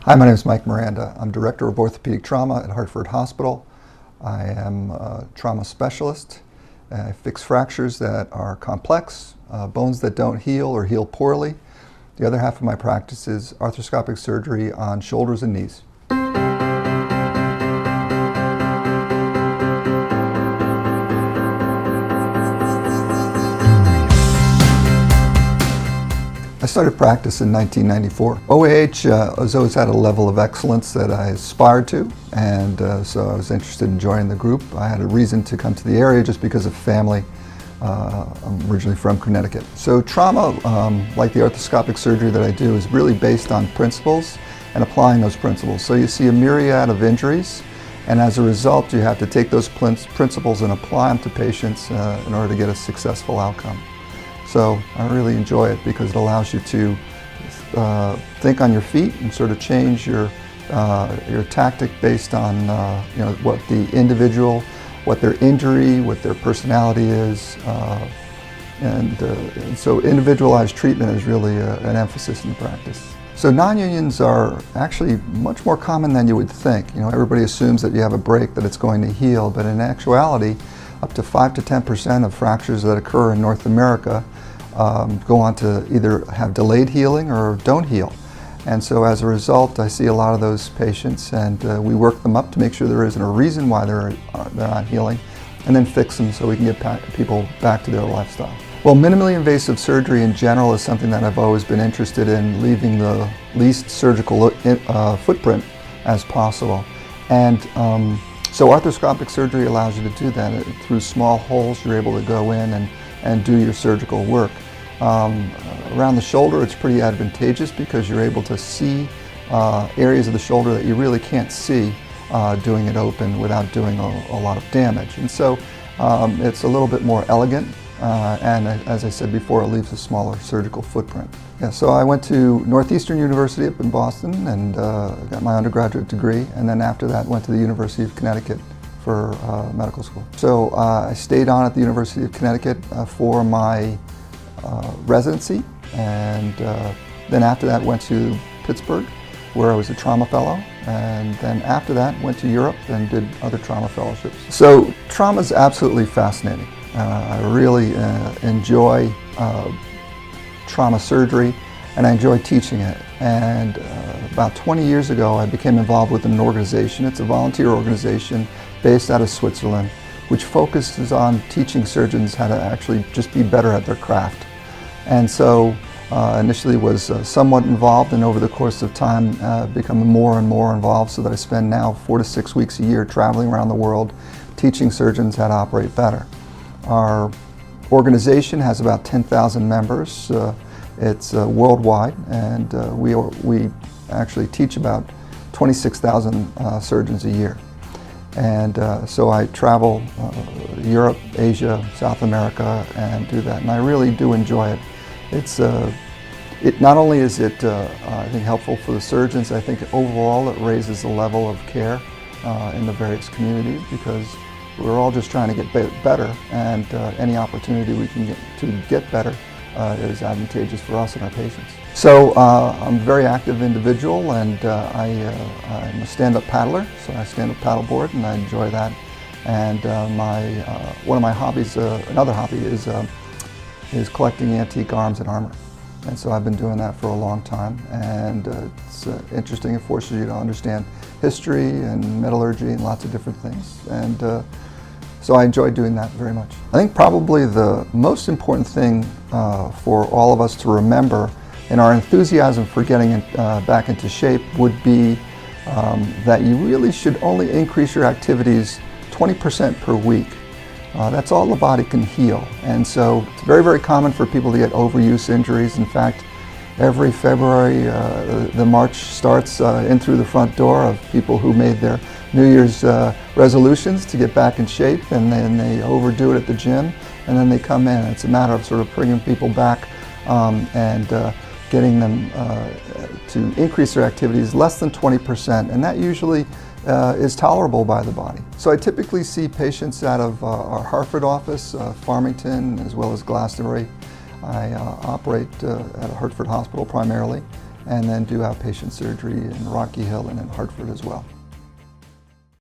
Hi, my name is Mike Miranda. I'm Director of Orthopedic Trauma at Hartford Hospital. I am a trauma specialist. I fix fractures that are complex, bones that don't heal or heal poorly. The other half of my practice is arthroscopic surgery on shoulders and knees. I started practice in 1994. OAH has always had a level of excellence that I aspired to, and so I was interested in joining the group. I had a reason to come to the area just because of family. I'm originally from Connecticut. So trauma, like the arthroscopic surgery that I do, is really based on principles and applying those principles. So you see a myriad of injuries, and as a result you have to take those principles and apply them to patients in order to get a successful outcome. So I really enjoy it because it allows you to think on your feet and sort of change your tactic based on what the individual, what their injury, what their personality is, and so individualized treatment is really an emphasis in the practice. So non-unions are actually much more common than you would think. You know, everybody assumes that you have a break, that it's going to heal, but in actuality, up to 5 to 10% of fractures that occur in North America go on to either have delayed healing or don't heal. And so as a result, I see a lot of those patients, and we work them up to make sure there isn't a reason why they're not healing, and then fix them so we can get people back to their lifestyle. Well, minimally invasive surgery in general is something that I've always been interested in, leaving the least surgical footprint as possible. And so arthroscopic surgery allows you to do that. Through small holes, you're able to go in and do your surgical work. Around the shoulder, it's pretty advantageous because you're able to see areas of the shoulder that you really can't see doing it open without doing a lot of damage. And so it's a little bit more elegant, and as I said before, it leaves a smaller surgical footprint. Yeah, so I went to Northeastern University up in Boston and got my undergraduate degree, and then after that went to the University of Connecticut for medical school. So I stayed on at the University of Connecticut for my residency, and then after that went to Pittsburgh, where I was a trauma fellow, and then after that went to Europe and did other trauma fellowships. So trauma is absolutely fascinating. I really enjoy trauma surgery, and I enjoy teaching it. And about 20 years ago I became involved with an organization. It's a volunteer organization based out of Switzerland, which focuses on teaching surgeons how to actually just be better at their craft. And so initially was somewhat involved, and over the course of time becoming more and more involved, so that I spend now 4 to 6 weeks a year traveling around the world teaching surgeons how to operate better. Our organization has about 10,000 members. It's worldwide, and we actually teach about 26,000 surgeons a year. And so I travel Europe, Asia, South America, and do that, and I really do enjoy it. It not only is it I think helpful for the surgeons, I think overall it raises the level of care in the various communities, because we're all just trying to get better, and any opportunity we can get to get better is advantageous for us and our patients. So I'm a very active individual, and I'm a stand-up paddler, so I stand up paddleboard, and I enjoy that. And one of my hobbies, another hobby, is collecting antique arms and armor. And so I've been doing that for a long time, and it's interesting. It forces you to understand history and metallurgy and lots of different things. And so I enjoy doing that very much. I think probably the most important thing for all of us to remember in our enthusiasm for getting back into shape would be that you really should only increase your activities 20% per week. That's all the body can heal. And so it's very, very common for people to get overuse injuries. In fact, every February, the march starts in through the front door of people who made their New Year's resolutions to get back in shape, and then they overdo it at the gym, and then they come in. It's a matter of sort of bringing people back and getting them to increase their activities less than 20%, and that usually is tolerable by the body. So I typically see patients out of our Hartford office, Farmington, as well as Glastonbury. I operate at a Hartford hospital primarily, and then do outpatient surgery in Rocky Hill and in Hartford as well.